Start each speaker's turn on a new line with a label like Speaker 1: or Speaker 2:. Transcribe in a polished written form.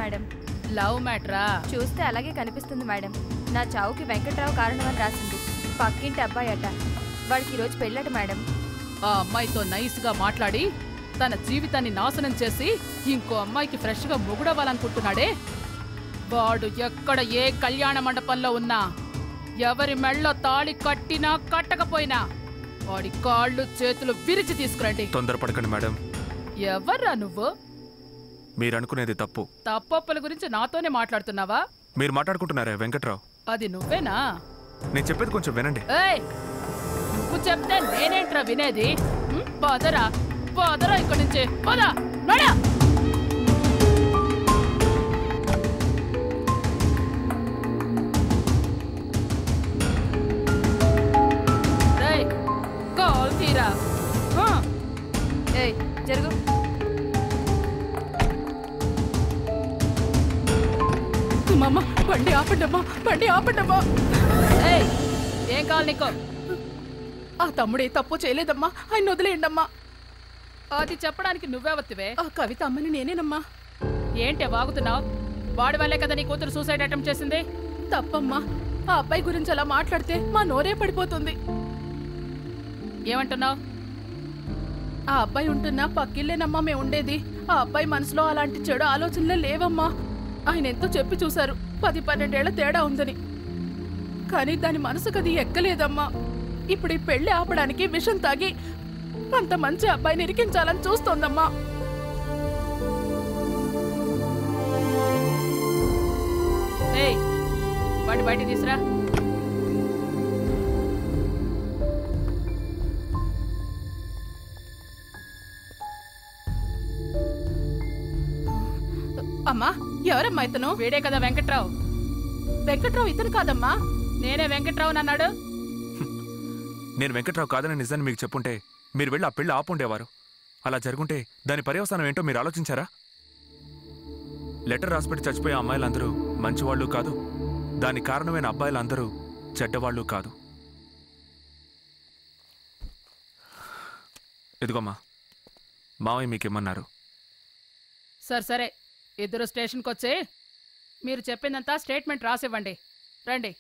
Speaker 1: Madam.
Speaker 2: Love మ్యాటరా?
Speaker 1: చూస్తే అలాగే కనిపిస్తుంది మేడం. నా చావుకి వెంకట్రావు కారణమని రాసింది. పక్కింటి అబ్బాయి అట. వాడికి ఈరోజు పెళ్ళట మేడం.
Speaker 2: ఆ అమ్మాయితో నైస్గా మాట్లాడి తన జీవితాన్ని నాశనం చేసి ఇంకో అమ్మాయికి ఫ్రెష్గా మొగుడవ్వాలనుకుంటున్నాడే, వాడు ఎక్కడ ఏ కళ్యాణ మండపంలో ఉన్నా, ఎవరి మెళ్ళో తాళి కట్టినా కట్టకపోయినా వాడి కాళ్ళు చేతులు విరిచి తీసుకురండి.
Speaker 3: తొందరపడకండి మేడం.
Speaker 2: ఎవర్రా నువ్వు?
Speaker 3: మీరనుకునేది తప్పు.
Speaker 2: తప్పొప్పుల గురించి నాతోనే మాట్లాడుతున్నావా?
Speaker 3: మీరు మాట్లాడుకుంటున్నారే వెంకట్రావు.
Speaker 2: అది నువ్వేనా?
Speaker 3: నేను చెప్పేది కొంచెం వినండి.
Speaker 2: ఏయ్, నువ్వు చెప్తే నేనేంట్రా వినేది? పోదరా పోదరా ఇక్కడి నుంచి పోదా నడా. కాల్ తీరా.
Speaker 1: ఏయ్ జరుగు.
Speaker 2: అమ్మమ్మ బండి ఆపండమ్మా, బండి ఆపండమ్మా. ఏయ్, ఏం కావాలి నీకో? ఆ తమ్ముడే తప్పు చేయలేదమ్మా, ఆయన వదిలేయండమ్మా. అది చెప్పడానికి నువ్వెవత్తివే? ఆ కవిత అమ్మని నేనేనమ్మా. ఏంటే వాగుతున్నావు? వాడి వల్లే కదా నీ కూతురు సూసైడ్ అటెంప్ట్ చేసింది. తప్పమ్మా, ఆ అబ్బాయి గురించి అలా మాట్లాడితే మా నోరే పడిపోతుంది. ఏమంటున్నావు? ఆ అబ్బాయి ఉంటున్నా పక్కిల్లేనమ్మా మేము ఉండేది. ఆ అబ్బాయి మనసులో అలాంటి చెడు ఆలోచనలే లేవమ్మా. ఆయన ఎంతో చెప్పి చూశారు 10-12 ఏళ్ల తేడా ఉందని, కానీ దాని మనసుకు అది ఎక్కలేదమ్మా. ఇప్పుడు ఈ పెళ్లి ఆపడానికి విషం తాగి అంత మంచి అబ్బాయిని ఇరికించాలని చూస్తోందమ్మా. ఏయ్, వాడి బయట తీసురా. అమ్మా, ఎవరమ్మా ఇతను? వీడే కదా వెంకట్రావు. వెంకట్రావు ఇతను కాదమ్మా. నేనే వెంకట్రావు అన్నాడు.
Speaker 3: నేను వెంకట్రావు కాదని నిజాన్ని మీకు చెప్పుంటే మీరు వెళ్ళి ఆ పెళ్లి ఆపుండేవారు. అలా జరుగుంటే దాని పర్యవసానం ఏంటో మీరు ఆలోచించారా? లెటర్ రాసిపెట్టి చచ్చిపోయే అమ్మాయిలందరూ మంచివాళ్ళు కాదు, దానికి కారణమైన అబ్బాయిలందరూ చెడ్డవాళ్ళు కాదు. ఇదిగోమ్మా, మావయ్య మీకేమన్నారు?
Speaker 2: సరే, ఇద్దరు స్టేషన్కి వచ్చి మీరు చెప్పిందంతా స్టేట్మెంట్ రాసివ్వండి. రండి.